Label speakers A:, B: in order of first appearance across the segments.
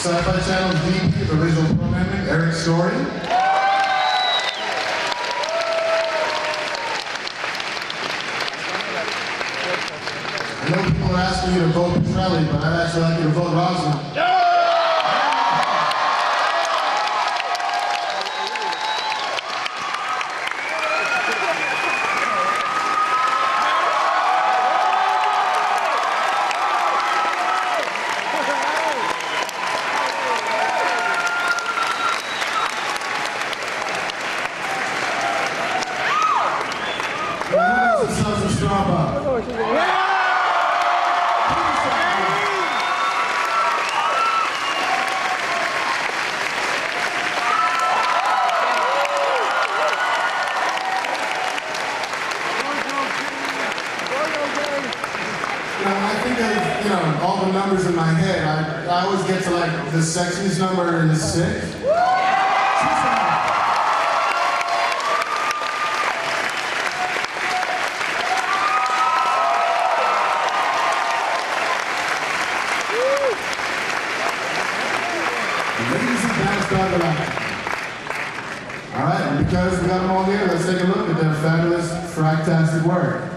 A: Sci-Fi Channel's VP of Original Programming, Eric Story. I know people are asking you to vote Petrelli, but I'd actually like you to vote Rosalind. All the numbers in my head, I always get to like the sexiest number is 6. Ladies and Battlestar Galactica. Alright, and because we got them all here, let's take a look at their fabulous, fractastic work.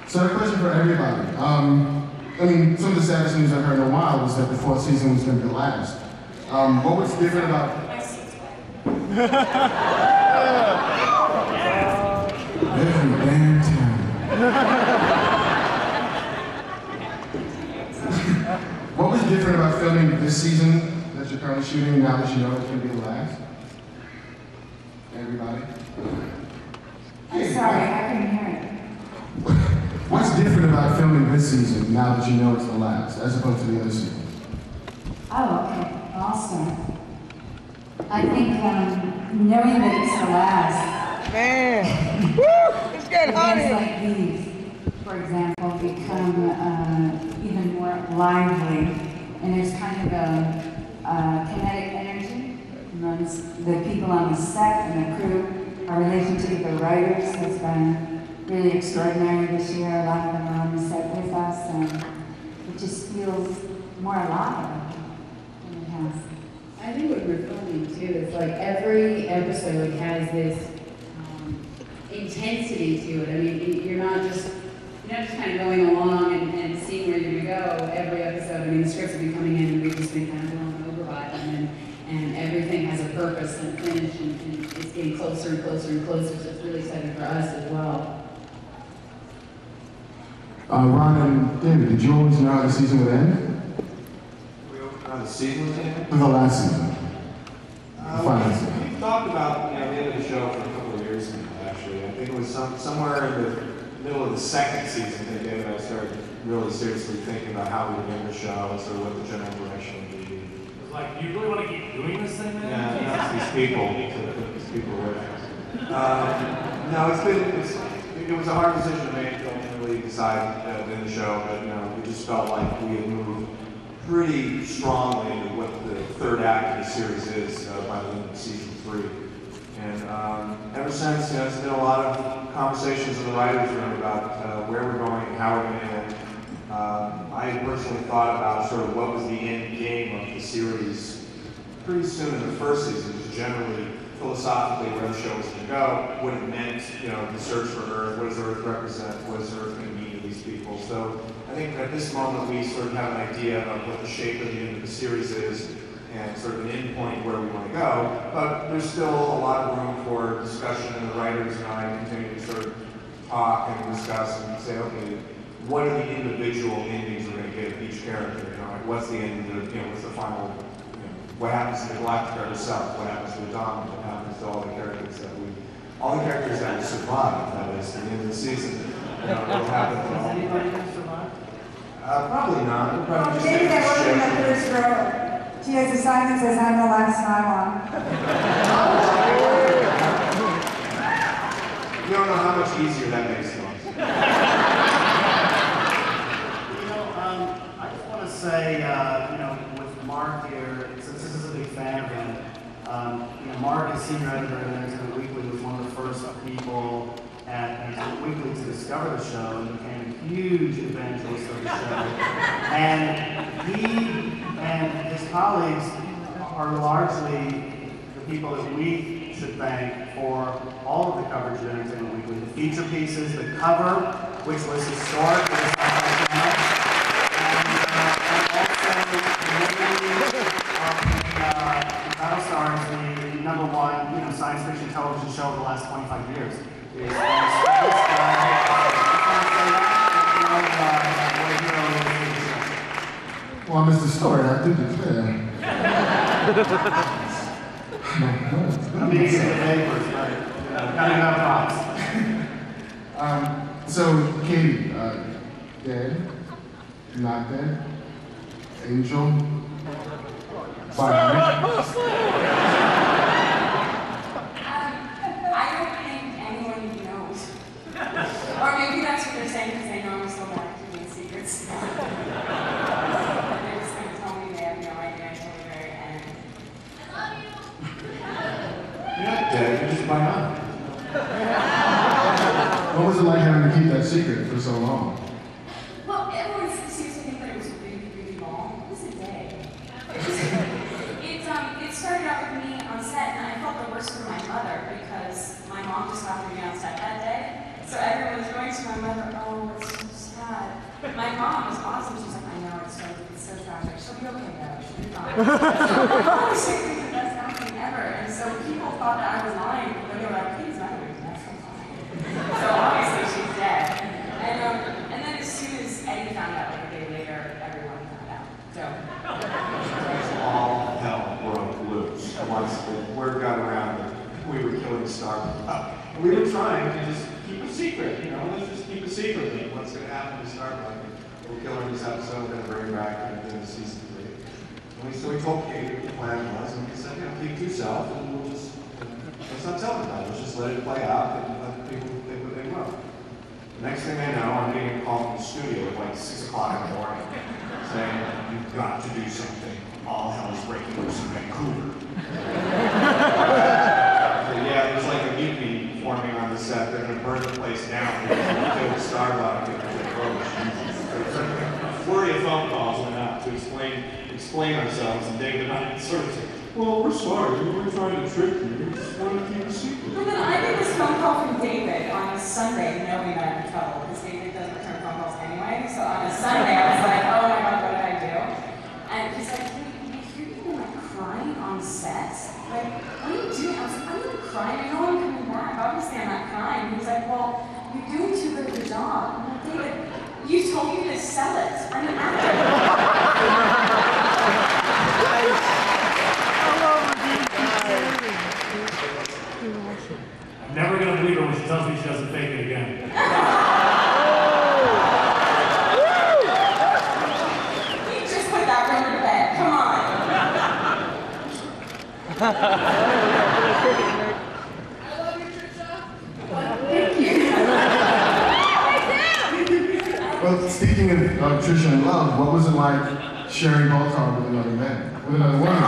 A: So a question for everybody. I mean, some of the saddest news I heard in a while was that the 4th season was going to be the last. What was different about... Every damn time. What was different about filming this season that you're currently shooting now that you know it's going to be the last? Everybody?
B: I'm sorry, I couldn't hear it.
A: What's different about filming this season now that you know it's the last, as opposed to the other season?
B: Oh, okay. I'll start. I think knowing that it's the last.
C: Man! Woo! It's getting hot
B: Events
C: here!
B: like these, for example, become even more lively. And there's kind of a kinetic energy amongst the people on the set and the crew. Our relationship with the writers has been really extraordinary this year. A lot of them are on the set with us, and it just feels more alive than it has.
D: I think what we're filming too is like every episode has this intensity to it. I mean, you're not just kind of going along and seeing where you're going to go every episode. I mean, the scripts will be coming in and we've just been kind of blown over by them, and everything has a purpose and a finish, and it's getting closer and closer and closer. So it's really exciting for us as well.
A: Ron and David, did you always know how the season would end?
E: We always know how the season would end?
A: The last season.
E: We've talked about the end of the show for a couple of years now, actually. I think it was somewhere in the middle of the 2nd season that David and I started really seriously thinking about how we would end the show and sort of what the general direction would be.
F: It's like, do you really want to keep doing this thing, man?
E: Yeah, that's these people to put these people with. No, it was a hard decision to make. Really decide in the show, but we just felt like we had moved pretty strongly into what the 3rd act of the series is by the end of season 3. And ever since, it's been a lot of conversations in the writers' room about where we're going and how we're going to end. I personally thought about sort of what was the end game of the series pretty soon in the 1st season, just generally philosophically where the show was going to go, what it meant, the search for Earth, what does Earth represent, what is Earth going to mean to these people. So I think at this moment we sort of have an idea of what the shape of the end of the series is and sort of an end point where we want to go, but there's still a lot of room for discussion, and the writers and I continue to sort of talk and discuss and say, okay, what are the individual endings we're going to give each character? Like what's the end of what's the final, what happens to the Galactica herself, what happens to the Dawn, what happens to all the characters that will survive, that is, at the end of the season. It'll happen to all.
F: Does anybody going to survive?
E: Probably not. We'll probably just
B: Maybe
E: take
B: that wasn't the
E: shows.
B: first row. She has a sign that says, "I'm the last nylon."
E: You don't know how much easier that makes things.
F: I just want to say, with
G: Mark here, since this is a big fan event, you know, Mark, as senior editor at Entertainment Weekly, was one of the first people at Entertainment Weekly to discover the show and became a huge evangelist of the show. And he and his colleagues are largely the people that we should thank for all of the coverage of Entertainment Weekly. The feature pieces, the cover, which was historic for the Sci-Fi Channel, Battlestar is the #1, you know, science fiction television show of the last 25 years.
A: Well, Mr. Stewart, I do declare.
G: I'm eating the papers, but cutting up props.
A: So, Katie, dead? Not dead? Angel? Bye.
H: I don't think anyone knows. Or maybe that's what they're saying because they know I'm so bad at keeping secrets. They're just going to tell me they have no idea until the very end. I love you!
E: You're not dead, you're just bionic.
A: What was it like having to keep that secret for so long?
H: Well, everyone seems to think that it was really, really long. It was a day. It started out with me on set, and I felt the worst for my mother because my mom just happened to be on set that day. So everyone was going to my mother, oh, it's so sad. My mom was awesome. She's like, I know, it's so tragic. She'll be okay though. She'll be fine. I honestly think the best acting ever. And so people thought that I was lying, but they were like, please, not really, that's so fine. So obviously she's dead. And then as soon as Eddie found out, like a day later, everyone found out. So.
E: All hell broke loose once the word got around that we were killing Star. We were trying to just keep a secret, you know, let's just keep a secret of what's going to happen to Starbuck. We're killing this episode, we're going to bring it back at the end of season 3. So we told Katie what the plan was, and we said, you know, keep it to yourself, and we'll just, let's not tell anybody, let's just let it play out and let people think what they will. The next thing I know, I'm getting a call from the studio at like 6 o'clock in the morning, saying, you've got to do something. All hell is breaking loose in Vancouver. Yeah, there's like a mutiny forming on the set. They're going to burn the place down because we killed Starbuck. And I was like, oh, Jesus. A flurry of phone calls went out to explain ourselves, and David and I sort of said, well, we're sorry. We weren't trying to trick you. We just wanted to keep a secret.
H: But then I get this phone call from David on a Sunday knowing that I'm in trouble because David doesn't return phone calls anyway. So on a Sunday, I was like, oh my God, what did I do? And he's like, crying on set? Like, what are you doing? I was like, I'm not crying. I know I'm coming back. Obviously, I'm not crying. He was like, well, you're doing too good of a job. I'm like, David, you told me to sell it. I'm an actor.
F: I'm never going to believe her when she tells me she doesn't fake it again.
H: You just put that rumor to bed. Come on. I love you, Trisha. Thank you.
A: Well, speaking of Trisha and love, what was it like sharing Baltar with another man, with another woman?